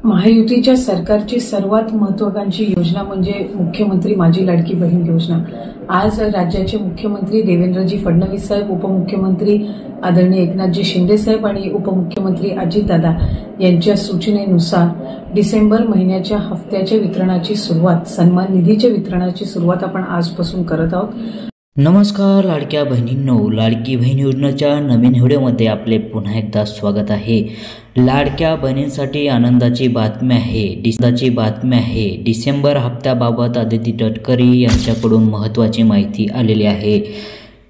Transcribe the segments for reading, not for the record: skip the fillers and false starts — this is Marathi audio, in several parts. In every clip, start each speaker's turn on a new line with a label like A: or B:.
A: महायुतीच्या सरकारची सर्वात महत्त्वाकांक्षी योजना म्हणजे मुख्यमंत्री माझी लाडकी बहीण योजना। आज राज्याचे मुख्यमंत्री देवेंद्रजी फडणवीस साहेब, उपमुख्यमंत्री आदरणीय एकनाथजी शिंदे साहेब आणि उपमुख्यमंत्री अजितदादा यांच्या सूचनेनुसार डिसेंबर महिन्याच्या हप्त्याच्या वितरणाची सुरुवात, सन्मान निधीच्या वितरणाची सुरुवात आपण आजपासून करत आहोत।
B: नमस्कार लाडक्या बहिणींनो, लाडकी बहीण योजनेच्या नवीन व्हिडिओमध्ये आपले पुन्हा एकदा स्वागत आहे। लाडक्या बहिणींसाठी आनंदाची बातमी आहे। डिसेंबर हप्त्याबाबत आदिती तटकरे यांच्याकडून महत्त्वाची माहिती आलेली आहे।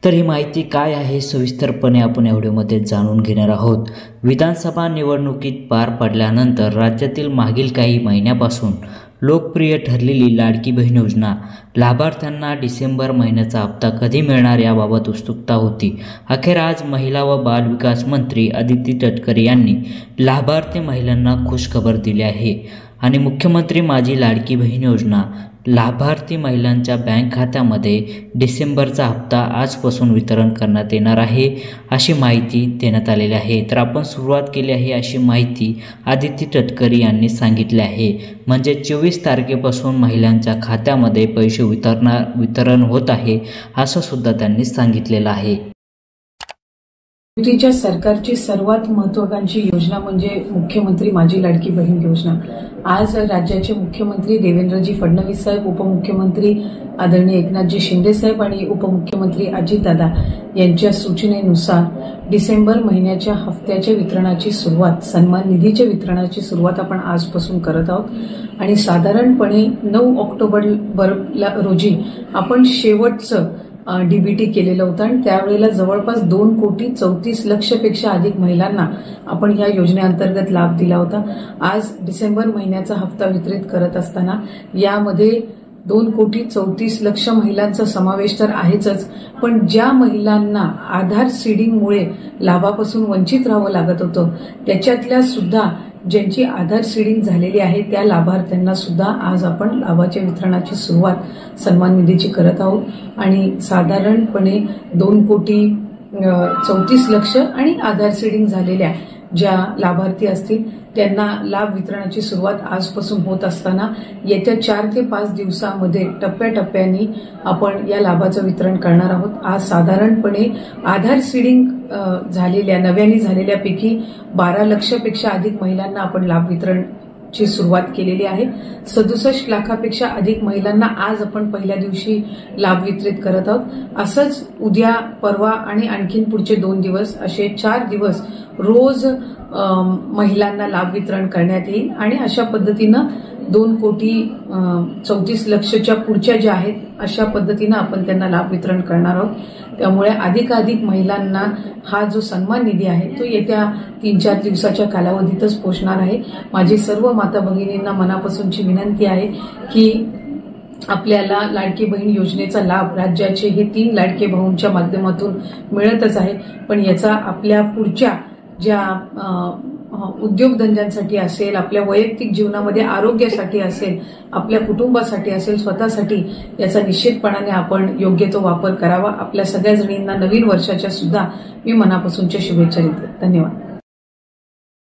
B: तर ही माहिती काय आहे सविस्तरपणे आपण या व्हिडिओमध्ये जाणून घेणार आहोत। विधानसभा निवडणुकीत पार पडल्यानंतर राज्यातील मागील काही महिन्यापासून लोकप्रिय ठरलेली लाडकी बहीण योजना लाभार्थ्यांना डिसेंबर महिन्याचा हप्ता कधी मिळणार याबाबत उत्सुकता होती। अखेर आज महिला व बाल विकास मंत्री आदिती तटकरे यांनी लाभार्थी महिलांना खुशखबर दिली आहे आणि मुख्यमंत्री माझी लाडकी बहीण योजना लाभार्थी महिलांच्या बँक खात्यामध्ये डिसेंबरचा हप्ता आजपासून वितरण करण्यात येणार आहे अशी माहिती देण्यात आलेली आहे। तर आपण सुरुवात केली आहे अशी माहिती आदिती तटकरे यांनी सांगितली आहे। म्हणजे 24 तारखेपासून महिलांच्या खात्यामध्ये पैसे वितरण होत आहे असं सुद्धा त्यांनी सांगितलेलं आहे।
A: युतीच्या सरकारची सर्वात महत्त्वाकांक्षी योजना म्हणजे मुख्यमंत्री माझी लाडकी बहीण योजना। आज राज्याचे मुख्यमंत्री देवेंद्रजी फडणवीस साहेब, उपमुख्यमंत्री आदरणीय एकनाथजी शिंदे साहेब आणि उपमुख्यमंत्री अजितदादा यांच्या सूचनेनुसार डिसेंबर महिन्याच्या हप्त्याच्या वितरणाची सुरुवात, सन्मान निधीच्या वितरणाची सुरुवात आपण आजपासून करत आहोत आणि साधारणपणे 9 ऑक्टोबर रोजी आपण शेवटचं डीबीटी केलेलं होतं आणि त्यावेळेला जवळपास 2,34,00,000 पेक्षा अधिक महिलांना आपण या योजनेअंतर्गत लाभ दिला होता। आज डिसेंबर महिन्याचा हप्ता वितरित करत असताना यामध्ये 2,34,00,000 महिलांचा समावेश तर आहेच, पण ज्या महिलांना आधार सीडिंगमुळे लाभापासून वंचित राहावं लागत होतं त्याच्यातल्या सुद्धा ज्यांची आधार सीडिंग झालेली आहे त्या लाभार्थ्यांना सुद्धा आज आपण लाभाच्या वितरणाची सुरुवात सन्मान निधीची करत आहोत आणि साधारणपणे 2,34,00,000 आणि आधार सीडिंग झालेल्या ज्या लाभार्थी असतील त्यांना लाभ वितरणाची सुरुवात आजपासून होत असताना येत्या 4 ते 5 दिवसांमध्ये टप्प्याटप्प्याने आपण या लाभाचं वितरण करणार आहोत। आज साधारणपणे आधार सीडिंग झालेल्या नव्याने झालेल्यापैकी 12 लाखापेक्षा अधिक महिलांना आपण लाभ वितरणची सुरुवात केलेली आहे। 67 लाखापेक्षा अधिक महिलांना आज आपण पहिल्या दिवशी लाभ वितरित करत आहोत। असंच उद्या, परवा आणि आणखीन पुढचे 2 दिवस असे 4 दिवस रोज महिलांना लाभ वितरण करण्यात येईल आणि अशा पद्धतीनं 2,34,00,000च्या पुढच्या ज्या आहेत अशा पद्धतीनं आपण त्यांना लाभ वितरण करणार आहोत। त्यामुळे अधिकाधिक महिलांना हा जो सन्मान निधी आहे तो येत्या 3-4 दिवसाच्या कालावधीतच पोहोचणार आहे। माझी सर्व माता भगिनींना मनापासूनची विनंती आहे की आपल्याला लाडकी बहीण योजनेचा लाभ राज्याचे हे 3 लाडके भाऊंच्या माध्यमातून मिळतच आहे, पण याचा आपल्या पुढच्या ज्या उद्योगधंद्यांसाठी असेल, आपल्या वैयक्तिक जीवनामध्ये आरोग्यासाठी असेल, आपल्या कुटुंबासाठी असेल, स्वतःसाठी याचा निश्चितपणाने आपण योग्य तो वापर करावा। आपल्या सगळ्या जणींना नवीन वर्षाच्या सुद्धा मी मनापासूनच्या शुभेच्छा देते। धन्यवाद।